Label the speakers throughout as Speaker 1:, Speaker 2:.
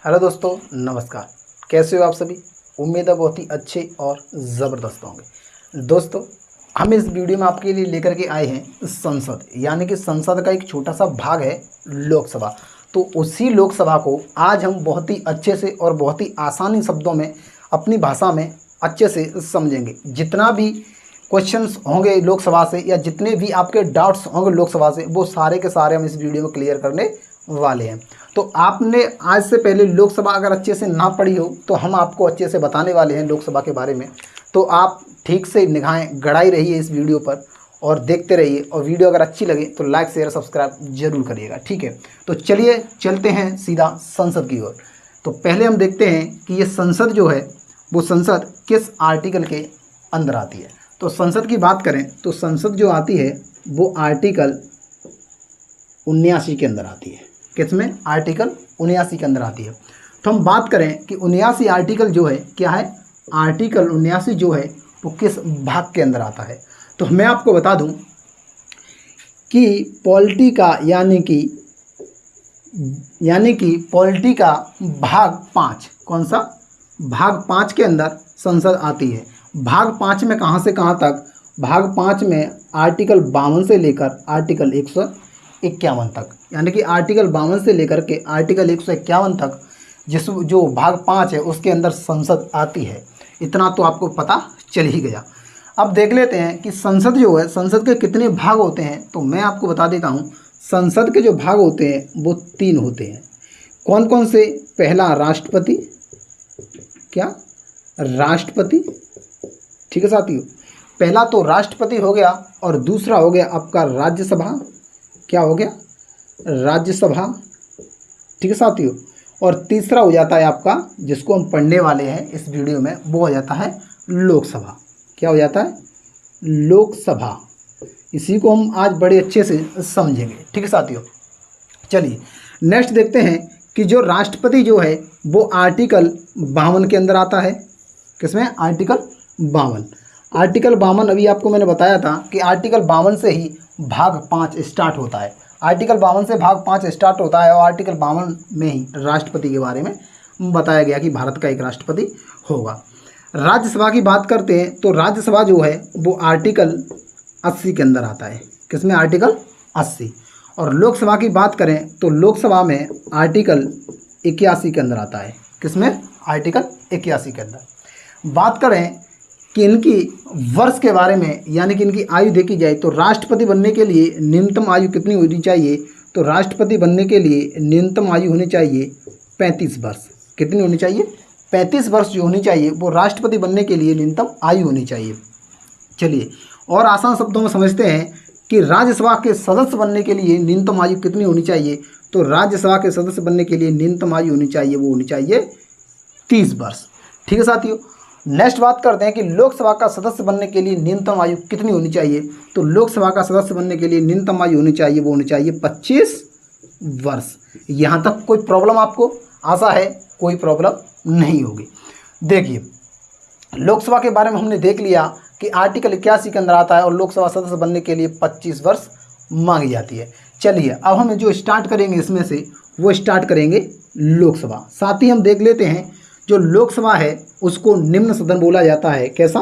Speaker 1: Hello दोस्तों, नमस्कार। कैसे हो आप सभी? उम्मीद है बहुत ही अच्छे और ज़बरदस्त होंगे। दोस्तों, हम इस वीडियो में आपके लिए लेकर के आए हैं संसद, यानी कि संसद का एक छोटा सा भाग है लोकसभा। तो उसी लोकसभा को आज हम बहुत ही अच्छे से और बहुत ही आसानी शब्दों में अपनी भाषा में अच्छे से समझेंगे। जितना भी क्वेश्चंस होंगे लोकसभा से या जितने भी आपके डाउट्स होंगे लोकसभा से, वो सारे के सारे हम इस वीडियो में क्लियर करने वाले हैं। तो आपने आज से पहले लोकसभा अगर अच्छे से ना पढ़ी हो तो हम आपको अच्छे से बताने वाले हैं लोकसभा के बारे में। तो आप ठीक से निगाहें गड़ाई रहिए इस वीडियो पर और देखते रहिए। और वीडियो अगर अच्छी लगे तो लाइक शेयर सब्सक्राइब जरूर करिएगा, ठीक है? तो चलिए चलते हैं सीधा संसद की ओर। तो पहले हम देखते हैं कि ये संसद जो है वो संसद किस आर्टिकल के अंदर आती है। तो संसद की बात करें तो संसद जो आती है वो आर्टिकल 79 के अंदर आती है। किसमें? आर्टिकल 79 के अंदर आती है। तो हम बात करें कि 79 आर्टिकल जो है क्या है, आर्टिकल 79 जो है वो किस भाग के अंदर आता है। तो मैं आपको बता दूं कि पॉलिटी का यानी कि पॉलिटी का भाग 5, कौन सा भाग 5 के अंदर संसद आती है। भाग 5 में कहाँ से कहाँ तक? भाग 5 में आर्टिकल 52 से लेकर आर्टिकल 151 तक, यानी कि आर्टिकल 52 से लेकर के आर्टिकल 151 तक जो भाग 5 है उसके अंदर संसद आती है। इतना तो आपको पता चल ही गया। अब देख लेते हैं कि संसद जो है, संसद के कितने भाग होते हैं। तो मैं आपको बता देता हूँ, संसद के जो भाग होते हैं वो 3 होते हैं। कौन कौन से? पहला राष्ट्रपति, क्या राष्ट्रपति, ठीक है साथियों? पहला तो राष्ट्रपति हो गया और दूसरा हो गया आपका राज्यसभा, क्या हो गया? राज्यसभा, ठीक है साथियों? और तीसरा हो जाता है आपका, जिसको हम पढ़ने वाले हैं इस वीडियो में, वो हो जाता है लोकसभा। क्या हो जाता है? लोकसभा। इसी को हम आज बड़े अच्छे से समझेंगे, ठीक है साथियों? चलिए नेक्स्ट देखते हैं कि जो राष्ट्रपति जो है वो आर्टिकल 52 के अंदर आता है। किसमें? आर्टिकल 52। आर्टिकल 52 अभी आपको मैंने बताया था कि आर्टिकल 52 से ही भाग 5 स्टार्ट होता है। आर्टिकल 52 से भाग 5 स्टार्ट होता है और आर्टिकल 52 में ही राष्ट्रपति के बारे में बताया गया कि भारत का एक राष्ट्रपति होगा। राज्यसभा की बात करते हैं तो राज्यसभा जो है वो आर्टिकल 80 के अंदर आता है। किसमें? आर्टिकल 80। और लोकसभा की बात करें तो लोकसभा में आर्टिकल 81 के अंदर आता है। किसमें? आर्टिकल 81 के अंदर। बात करें कि इनकी वर्ष के बारे में, यानी कि इनकी आयु देखी जाए तो राष्ट्रपति बनने के लिए न्यूनतम आयु कितनी होनी चाहिए? तो राष्ट्रपति बनने के लिए न्यूनतम आयु होनी चाहिए 35 वर्ष। कितनी होनी चाहिए? 35 वर्ष जो होनी चाहिए वो राष्ट्रपति बनने के लिए न्यूनतम आयु होनी चाहिए। चलिए और आसान शब्दों में समझते हैं कि राज्यसभा के सदस्य बनने के लिए न्यूनतम आयु कितनी होनी चाहिए? तो राज्यसभा के सदस्य बनने के लिए न्यूनतम आयु होनी चाहिए, वो होनी चाहिए 30 वर्ष, ठीक है साथियों? नेक्स्ट बात करते हैं कि लोकसभा का सदस्य बनने के लिए न्यूनतम आयु कितनी होनी चाहिए? तो लोकसभा का सदस्य बनने के लिए न्यूनतम आयु होनी चाहिए, वो होनी चाहिए 25 वर्ष। यहाँ तक कोई प्रॉब्लम आपको? आशा है कोई प्रॉब्लम नहीं होगी। देखिए, लोकसभा के बारे में हमने देख लिया कि आर्टिकल 81 के अंदर आता है और लोकसभा सदस्य बनने के लिए 25 वर्ष मांगी जाती है। चलिए अब हम जो स्टार्ट करेंगे इसमें से वो स्टार्ट करेंगे लोकसभा। साथ ही हम देख लेते हैं जो लोकसभा है उसको निम्न सदन बोला जाता है। कैसा?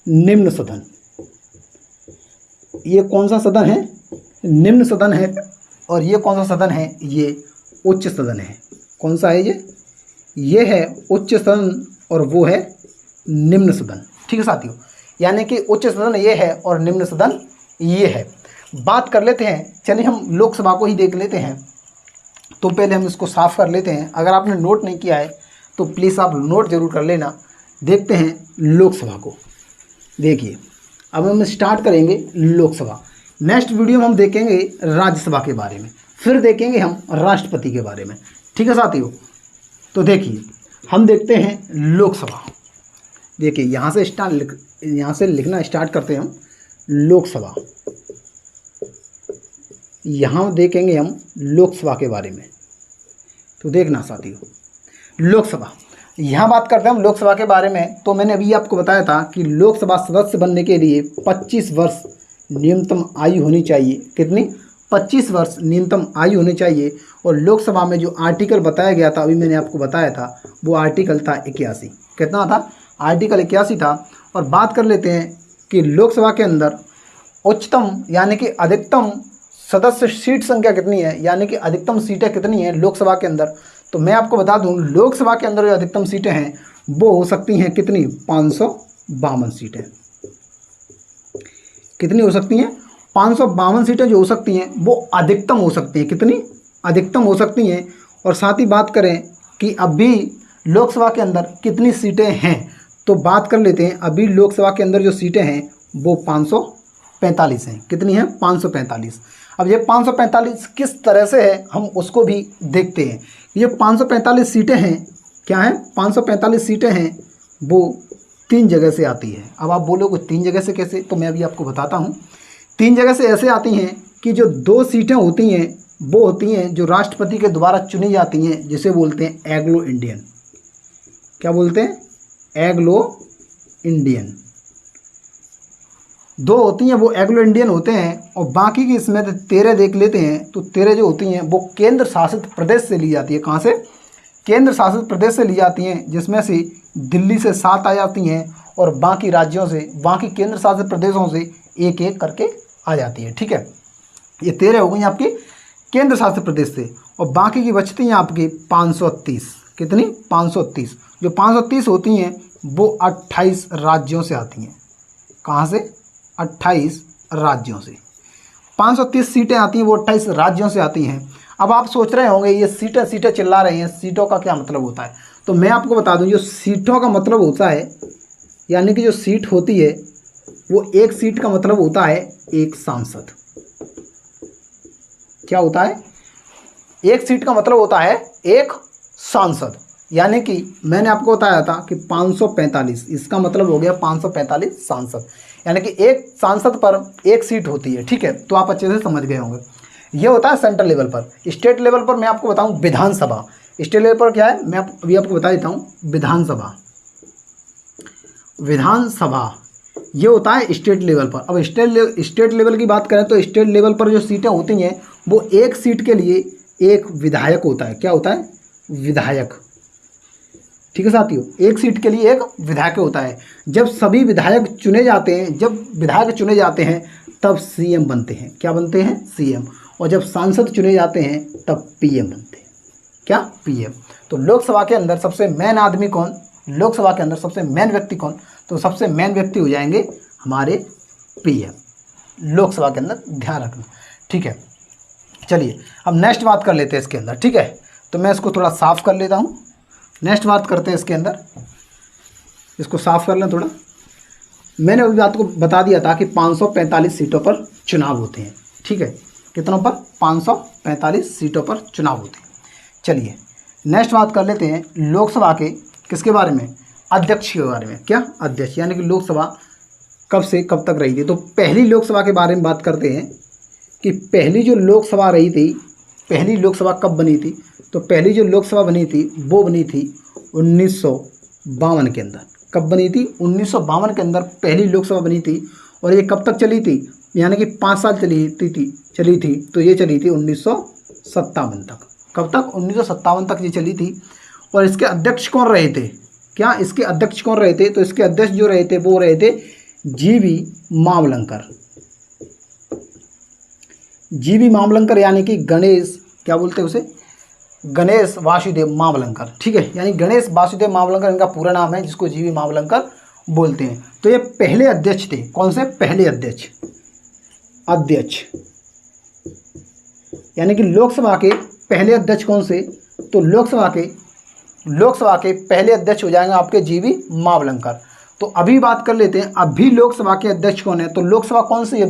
Speaker 1: निम्न सदन। ये कौन सा सदन है? निम्न सदन है। और ये कौन सा सदन है? ये उच्च सदन है। कौन सा है ये है उच्च सदन और वो है निम्न सदन, ठीक है साथियों? यानी कि उच्च सदन ये है और निम्न सदन ये है। बात कर लेते हैं, चलिए हम लोकसभा को ही देख लेते हैं। तो पहले हम इसको साफ कर लेते हैं। अगर आपने नोट नहीं किया है तो प्लीज़ आप नोट जरूर कर लेना। देखते हैं लोकसभा को। देखिए अब हम स्टार्ट करेंगे लोकसभा। नेक्स्ट वीडियो में हम देखेंगे राज्यसभा के बारे में, फिर देखेंगे हम राष्ट्रपति के बारे में, ठीक है साथियों? तो देखिए हम देखते हैं लोकसभा। देखिए यहाँ से लिखना स्टार्ट करते हैं हम लोकसभा। यहाँ देखेंगे हम लोकसभा के बारे में। तो देखना साथियों, लोकसभा, यहाँ बात करते हैं हम लोकसभा के बारे में। तो मैंने अभी आपको बताया था कि लोकसभा सदस्य बनने के लिए 25 वर्ष न्यूनतम आयु होनी चाहिए। कितनी? 25 वर्ष न्यूनतम आयु होनी चाहिए। और लोकसभा में जो आर्टिकल बताया गया था, अभी मैंने आपको बताया था, वो आर्टिकल था 81। कितना था? आर्टिकल 81 था। और बात कर लेते हैं कि लोकसभा के अंदर उच्चतम यानी कि अधिकतम सदस्य सीट संख्या कितनी है, यानी कि अधिकतम सीटें कितनी हैं लोकसभा के अंदर। तो मैं आपको बता दूं, लोकसभा के अंदर जो अधिकतम सीटें हैं वो हो सकती हैं कितनी? 552 सीटें। कितनी हो सकती हैं? 552 सीटें जो हो सकती हैं वो अधिकतम हो सकती हैं। कितनी? अधिकतम हो सकती हैं। और साथ ही बात करें कि अभी लोकसभा के अंदर कितनी सीटें हैं, तो बात कर लेते हैं। अभी लोकसभा के अंदर जो सीटें हैं वो 545 हैं। कितनी हैं? 545। अब ये 545 किस तरह से है हम उसको भी देखते हैं। ये 545 सीटें हैं, क्या हैं? 545 सीटें हैं वो 3 जगह से आती है। अब आप बोलोगे 3 जगह से कैसे, तो मैं अभी आपको बताता हूँ। 3 जगह से ऐसे आती हैं कि जो 2 सीटें होती हैं वो होती हैं जो राष्ट्रपति के द्वारा चुनी जाती हैं, जिसे बोलते हैं एग्लो इंडियन। क्या बोलते हैं? एग्लो इंडियन। 2 होती हैं वो एग्लो इंडियन होते हैं। और बाकी की इसमें 13 देख लेते हैं, तो 13 जो होती हैं वो केंद्र शासित प्रदेश से ली जाती है। कहाँ से? केंद्र शासित प्रदेश से ली जाती हैं, जिसमें से दिल्ली से 7 आ जाती हैं और बाकी राज्यों से, बाकी केंद्र शासित प्रदेशों से एक एक करके आ जाती है। ठीक है, ये 13 हो गई आपकी केंद्र शासित प्रदेश से। और बाकी की बचती हैं आपकी 530। कितनी? 530। जो 530 होती हैं वो 28 राज्यों से आती हैं। कहाँ से? 28 राज्यों से। 530 सीटें आती हैं वो 28 राज्यों से आती हैं। अब आप सोच रहे होंगे ये सीटें सीटें चिल्ला रहे हैं, सीटों का क्या मतलब होता है? तो मैं आपको बता दूं, जो सीटों का मतलब होता है, यानी कि जो सीट होती है वो एक सीट का मतलब होता है एक सांसद। क्या होता है? एक सीट का मतलब होता है एक सांसद। यानी कि मैंने आपको बताया था कि 545, इसका मतलब हो गया 545 सांसद, यानी कि एक सांसद पर एक सीट होती है। ठीक है, तो आप अच्छे से समझ गए होंगे। ये होता है सेंट्रल लेवल पर। स्टेट लेवल पर मैं आपको बताऊं विधानसभा। स्टेट लेवल पर क्या है मैं अभी आपको बता देता हूं। विधानसभा, विधानसभा ये होता है स्टेट लेवल पर। अब स्टेट लेवल की बात करें तो स्टेट लेवल पर जो सीटें होती हैं वो एक सीट के लिए एक विधायक होता है। क्या होता है? विधायक। ठीक है साथियों, एक सीट के लिए एक विधायक होता है। जब सभी विधायक चुने जाते हैं, जब विधायक चुने जाते हैं तब सीएम बनते हैं। क्या बनते हैं? सीएम। और जब सांसद चुने जाते हैं तब पीएम बनते हैं। क्या? पीएम। तो लोकसभा के अंदर सबसे मेन आदमी कौन? लोकसभा के अंदर सबसे मेन व्यक्ति कौन? तो सबसे मेन व्यक्ति हो जाएंगे हमारे पीएम, लोकसभा के अंदर, ध्यान रखना। ठीक है, चलिए अब नेक्स्ट बात कर लेते हैं इसके अंदर। ठीक है, तो मैं इसको थोड़ा साफ कर लेता हूँ। नेक्स्ट बात करते हैं इसके अंदर, इसको साफ कर लें थोड़ा। मैंने अभी बात को बता दिया था कि 545 सीटों पर चुनाव होते हैं। ठीक है, कितनों पर? 545 सीटों पर चुनाव होते हैं। चलिए नेक्स्ट बात कर लेते हैं लोकसभा के किसके बारे में? अध्यक्ष के बारे में। क्या? अध्यक्ष, यानी कि लोकसभा कब से कब तक रही थी। तो पहली लोकसभा के बारे में बात करते हैं कि पहली जो लोकसभा रही थी, पहली लोकसभा कब बनी थी। तो पहली जो लोकसभा बनी थी वो बनी थी 1952 के अंदर। कब बनी थी? 1952 के अंदर पहली लोकसभा बनी थी। और ये कब तक चली थी? यानी कि 5 साल चली थी। तो ये चली थी 1957 तक। कब तक? 1957 तक ये चली थी। और इसके अध्यक्ष कौन रहे थे? क्या इसके अध्यक्ष कौन रहे थे? तो इसके अध्यक्ष जो रहे थे वो रहे थे जीवी मावलंकर। जीवी मावलंकर, यानी कि गणेश, क्या बोलते हैं उसे? गणेश वासुदेव मावलंकर। ठीक है, यानी गणेश वासुदेव मावलंकर इनका पूरा नाम है, जिसको जीवी मावलंकर बोलते हैं। तो ये पहले अध्यक्ष थे। कौन से? पहले अध्यक्ष। अध्यक्ष यानी कि लोकसभा के पहले अध्यक्ष कौन से? तो लोकसभा के पहले अध्यक्ष हो जाएंगे आपके जीवी मावलंकर। तो अभी बात कर लेते हैं अभी लोकसभा के अध्यक्ष कौन है। तो लोकसभा कौन सी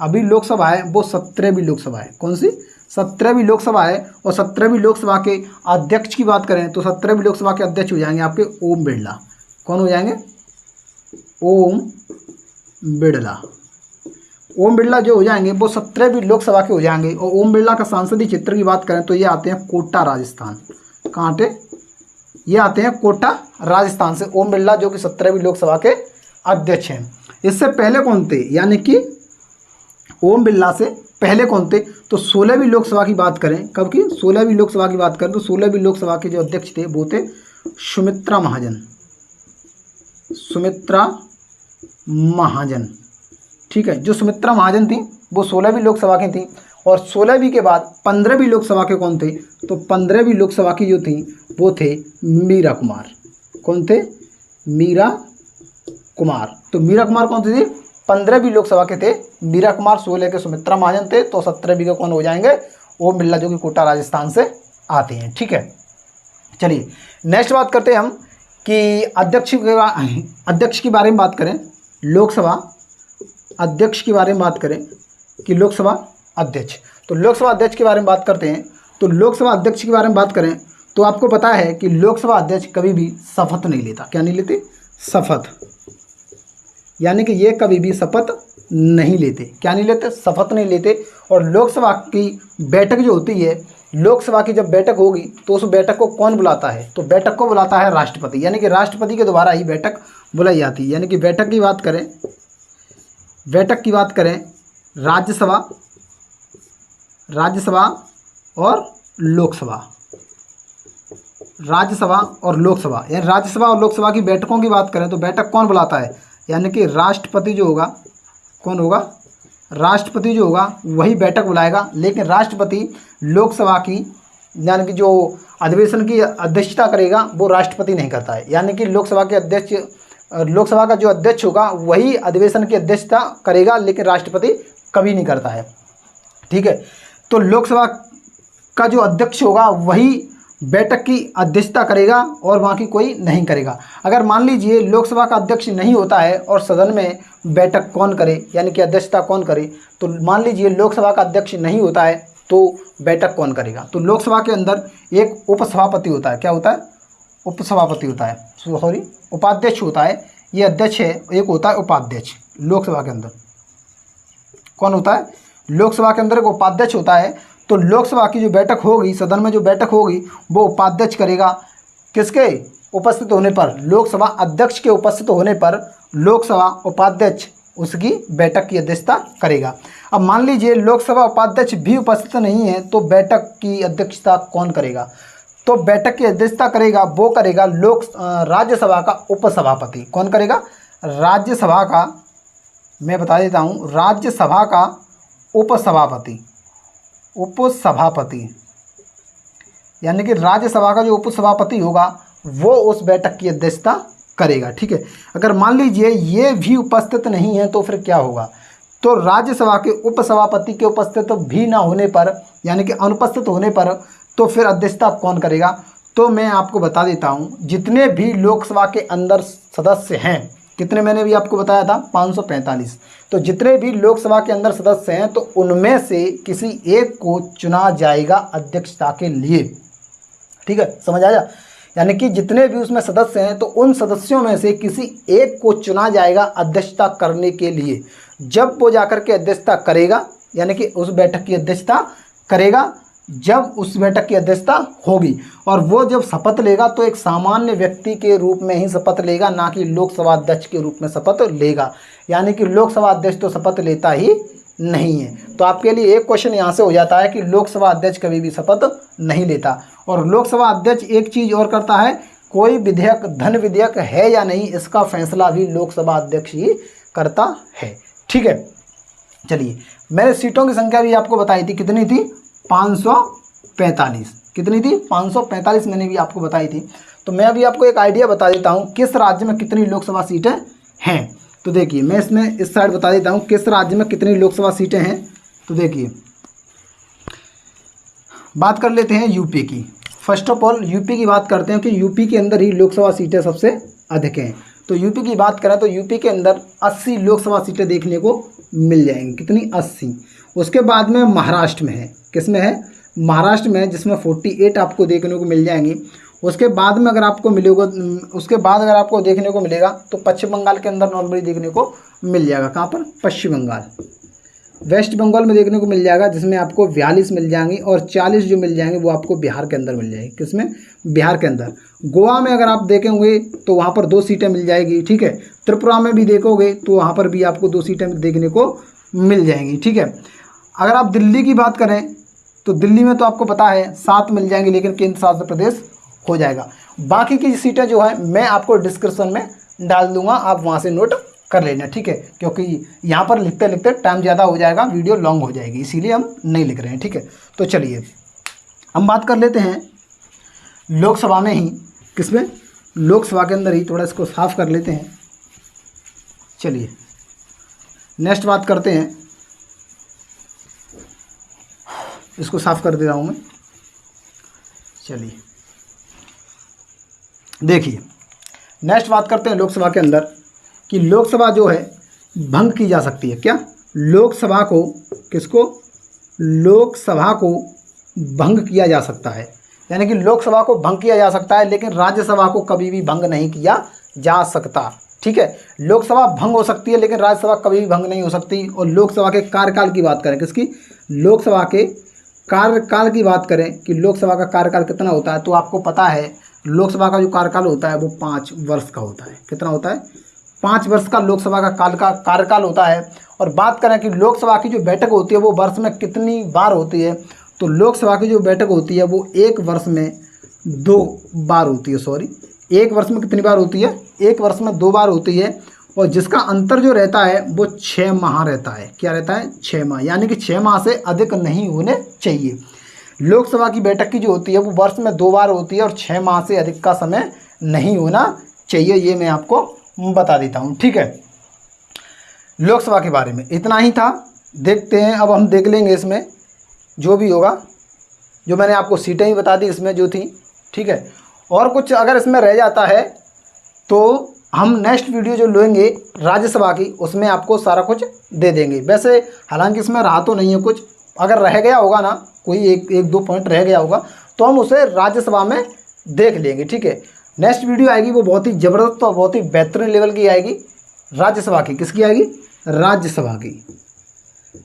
Speaker 1: अभी लोकसभा है वो 17वीं लोकसभा है। कौन सी? 17वीं लोकसभा है। और 17वीं लोकसभा के अध्यक्ष की बात करें तो 17वीं लोकसभा के अध्यक्ष हो जाएंगे आपके ओम बिरला। कौन हो जाएंगे? ओम बिरला। ओम बिरला जो हो जाएंगे वो 17वीं लोकसभा के हो जाएंगे। और ओम बिरला का सांसदीय क्षेत्र की बात करें तो ये आते हैं कोटा, राजस्थान। कहाँ आते? ये आते हैं कोटा, राजस्थान से ओम बिरला, जो कि 17वीं लोकसभा के अध्यक्ष हैं। इससे पहले कौन थे? यानी कि ओम बिरला से पहले कौन थे? तो 16वीं लोकसभा की बात करें, कब की? 16वीं लोकसभा की बात करें तो 16वीं लोकसभा के जो अध्यक्ष थे वो थे सुमित्रा महाजन। सुमित्रा महाजन, ठीक है। जो सुमित्रा महाजन थी वो 16वीं लोकसभा की थी। और 16वीं के बाद 15वीं लोकसभा के कौन थे? तो 15वीं लोकसभा की जो थी वो थे मीरा कुमार। कौन थे? मीरा कुमार। तो मीरा कुमार कौन थे? 15वीं लोकसभा के थे मीरा कुमार। 16 के सुमित्रा महाजन थे। तो 17वीं के कौन हो जाएंगे? ओम बिरला, जो कि कोटा राजस्थान से आते हैं, ठीक है। चलिए नेक्स्ट बात करते हैं हम कि अध्यक्ष के बारे में बात करें। लोकसभा अध्यक्ष के बारे में बात करें कि लोकसभा अध्यक्ष, तो लोकसभा अध्यक्ष के बारे में बात करते हैं। तो लोकसभा अध्यक्ष के बारे में बात करें तो आपको पता है कि लोकसभा अध्यक्ष कभी भी शपथ नहीं लेता। क्या नहीं लेते? शपथ, यानी कि ये कभी भी शपथ नहीं लेते। क्या नहीं लेते? शपथ नहीं लेते। और लोकसभा की बैठक जो होती है, लोकसभा की जब बैठक होगी तो उस बैठक को कौन बुलाता है? तो बैठक को बुलाता है राष्ट्रपति, यानी कि राष्ट्रपति के द्वारा ही बैठक बुलाई जाती है। यानी कि बैठक की बात करें राज्यसभा और लोकसभा, राज्यसभा और लोकसभा, यानी राज्यसभा और लोकसभा की बैठकों की बात करें तो बैठक कौन बुलाता है? यानी कि राष्ट्रपति जो होगा, कौन होगा? राष्ट्रपति जो होगा वही बैठक बुलाएगा। लेकिन राष्ट्रपति लोकसभा की, यानी कि जो अधिवेशन की अध्यक्षता करेगा वो राष्ट्रपति नहीं करता है। यानी कि लोकसभा का जो अध्यक्ष होगा वही अधिवेशन की अध्यक्षता करेगा, लेकिन राष्ट्रपति कभी नहीं करता है, ठीक है। तो लोकसभा का जो अध्यक्ष होगा वही बैठक की अध्यक्षता करेगा और बाकी कोई नहीं करेगा। अगर मान लीजिए लोकसभा का अध्यक्ष नहीं होता है और सदन में बैठक कौन करे, यानी कि अध्यक्षता कौन करे? तो मान लीजिए लोकसभा का अध्यक्ष नहीं होता है तो बैठक कौन करेगा? तो लोकसभा के अंदर एक उपसभापति होता है। क्या होता है? उपसभापति होता है, सॉरी उपाध्यक्ष होता है। ये अध्यक्ष है, एक होता है उपाध्यक्ष। लोकसभा के अंदर कौन होता है? लोकसभा के अंदर एक उपाध्यक्ष होता है। तो लोकसभा की जो बैठक होगी, सदन में जो बैठक होगी वो उपाध्यक्ष करेगा। किसके उपस्थित होने पर? लोकसभा अध्यक्ष के उपस्थित होने पर लोकसभा उपाध्यक्ष उसकी बैठक की अध्यक्षता करेगा। अब मान लीजिए लोकसभा उपाध्यक्ष भी उपस्थित नहीं है तो बैठक की अध्यक्षता कौन करेगा? तो बैठक की अध्यक्षता करेगा वो करेगा राज्यसभा का उपसभापति। कौन करेगा? राज्यसभा का, मैं बता देता हूँ, राज्यसभा का उपसभापति। यानी कि राज्यसभा का जो उपसभापति होगा वो उस बैठक की अध्यक्षता करेगा, ठीक है। अगर मान लीजिए ये भी उपस्थित नहीं है तो फिर क्या होगा? तो राज्यसभा के उपसभापति के उपस्थित भी ना होने पर, यानी कि अनुपस्थित होने पर, तो फिर अध्यक्षता कौन करेगा? तो मैं आपको बता देता हूँ, जितने भी लोकसभा के अंदर सदस्य हैं, कितने मैंने भी आपको बताया था? 545। तो जितने भी लोकसभा के अंदर सदस्य हैं तो उनमें से किसी एक को चुना जाएगा अध्यक्षता के लिए, ठीक है, समझ आया? यानी कि जितने भी उसमें सदस्य हैं तो उन सदस्यों में से किसी एक को चुना जाएगा अध्यक्षता करने के लिए। जब वो जाकर के अध्यक्षता करेगा, यानी कि उस बैठक की अध्यक्षता करेगा, जब उस बैठक की अध्यक्षता होगी, और वो जब शपथ लेगा तो एक सामान्य व्यक्ति के रूप में ही शपथ लेगा, ना कि लोकसभा अध्यक्ष के रूप में शपथ लेगा। यानी कि लोकसभा अध्यक्ष तो शपथ लेता ही नहीं है। तो आपके लिए एक क्वेश्चन यहाँ से हो जाता है कि लोकसभा अध्यक्ष कभी भी शपथ नहीं लेता। और लोकसभा अध्यक्ष एक चीज़ और करता है, कोई विधेयक धन विधेयक है या नहीं इसका फैसला भी लोकसभा अध्यक्ष ही करता है, ठीक है। चलिए, मैंने सीटों की संख्या भी आपको बताई थी, कितनी थी? 545। कितनी थी? 545 मैंने भी आपको बताई थी। तो मैं अभी आपको एक आइडिया बता देता हूँ किस राज्य में कितनी लोकसभा सीटें हैं। तो देखिए, मैं इसमें इस साइड बता देता हूँ किस राज्य में कितनी लोकसभा सीटें हैं। तो देखिए, बात कर लेते हैं यूपी की। फर्स्ट ऑफ ऑल यूपी की बात करते हैं कि यूपी के अंदर ही लोकसभा सीटें सबसे अधिक हैं। तो यूपी की बात करें तो यूपी के अंदर 80 लोकसभा सीटें देखने को मिल जाएंगी। कितनी? 80। उसके बाद में महाराष्ट्र में है। किस में है? महाराष्ट्र में, जिसमें 48 आपको देखने को मिल जाएंगी। उसके बाद में अगर आपको देखने को मिलेगा तो पश्चिम बंगाल के अंदर नॉर्मली देखने को मिल जाएगा। कहाँ पर? पश्चिम बंगाल। वेस्ट बंगाल में देखने को मिल जाएगा, जिसमें आपको 42 मिल जाएंगी, और 40 जो मिल जाएंगे वो आपको बिहार के अंदर मिल जाएगी। किसमें? बिहार के अंदर। गोवा में अगर आप देखेंगे तो वहाँ पर 2 सीटें मिल जाएगी, ठीक है। त्रिपुरा में भी देखोगे तो वहाँ पर भी आपको 2 सीटें देखने को मिल जाएंगी। ठीक है, अगर आप दिल्ली की बात करें तो दिल्ली में तो आपको पता है 7 मिल जाएंगी, लेकिन केंद्र शासित प्रदेश हो जाएगा। बाकी की सीटें जो है मैं आपको डिस्क्रिप्शन में डाल दूंगा, आप वहाँ से नोट कर लेना। ठीक है, क्योंकि यहाँ पर लिखते लिखते टाइम ज़्यादा हो जाएगा, वीडियो लॉन्ग हो जाएगी, इसीलिए हम नहीं लिख रहे हैं। ठीक है, तो चलिए हम बात कर लेते हैं लोकसभा में ही, किसमें, लोकसभा के अंदर ही। थोड़ा इसको साफ कर लेते हैं। चलिए नेक्स्ट बात करते हैं, इसको साफ कर दे रहा हूँ मैं। चलिए देखिए नेक्स्ट बात करते हैं लोकसभा के अंदर कि लोकसभा जो है भंग की जा सकती है। क्या, लोकसभा को, किसको, लोकसभा को भंग किया जा सकता है, यानी कि लोकसभा को भंग किया जा सकता है, लेकिन राज्यसभा को कभी भी भंग नहीं किया जा सकता। ठीक है, लोकसभा भंग हो सकती है लेकिन राज्यसभा कभी भी भंग नहीं हो सकती। और लोकसभा के कार्यकाल की बात करें, किसकी, लोकसभा के कार्यकाल की बात करें कि लोकसभा का कार्यकाल कितना होता है, तो आपको पता है लोकसभा का जो कार्यकाल होता है वो 5 वर्ष का होता है। कितना होता है, 5 वर्ष का लोकसभा का कार्यकाल होता है। और बात करें कि लोकसभा की जो बैठक होती है वो वर्ष में कितनी बार होती है, तो लोकसभा की जो बैठक होती है वो एक वर्ष में 2 बार होती है। सॉरी, एक वर्ष में कितनी बार होती है, एक वर्ष में 2 बार होती है। और जिसका अंतर जो रहता है वो 6 माह रहता है। क्या रहता है, 6 माह, यानी कि 6 माह से अधिक नहीं होने चाहिए। लोकसभा की बैठक की जो होती है वो वर्ष में 2 बार होती है और 6 माह से अधिक का समय नहीं होना चाहिए, ये मैं आपको बता देता हूँ। ठीक है, लोकसभा के बारे में इतना ही था। देखते हैं, अब हम देख लेंगे इसमें जो भी होगा, जो मैंने आपको सीटें ही बता दी इसमें जो थी। ठीक है, और कुछ अगर इसमें रह जाता है तो हम नेक्स्ट वीडियो जो लेंगे राज्यसभा की, उसमें आपको सारा कुछ दे देंगे। वैसे हालांकि इसमें रहा तो नहीं है कुछ, अगर रह गया होगा ना, कोई एक दो पॉइंट रह गया होगा तो हम उसे राज्यसभा में देख लेंगे। ठीक है, नेक्स्ट वीडियो आएगी वो बहुत ही ज़बरदस्त और बहुत ही बेहतरीन लेवल की आएगी, राज्यसभा की। किसकी आएगी, राज्यसभा की,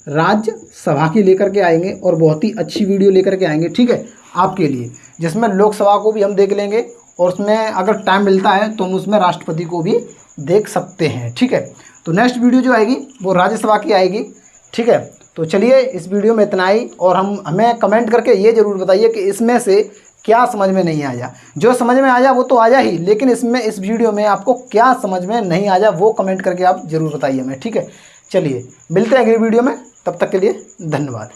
Speaker 1: राज्यसभा की लेकर के आएंगे और बहुत ही अच्छी वीडियो लेकर के आएंगे। ठीक है, आपके लिए, जिसमें लोकसभा को भी हम देख लेंगे और उसमें अगर टाइम मिलता है तो हम उसमें राष्ट्रपति को भी देख सकते हैं। ठीक है, तो नेक्स्ट वीडियो जो आएगी वो राज्यसभा की आएगी। ठीक है, तो चलिए इस वीडियो में इतना ही, और हमें कमेंट करके ये ज़रूर बताइए कि इसमें से क्या समझ में नहीं आया। जो समझ में आया वो तो आया ही, लेकिन इसमें इस वीडियो में आपको क्या समझ में नहीं आया वो कमेंट करके आप ज़रूर बताइए हमें। ठीक है, चलिए मिलते हैं अगली वीडियो में, तब तक के लिए धन्यवाद।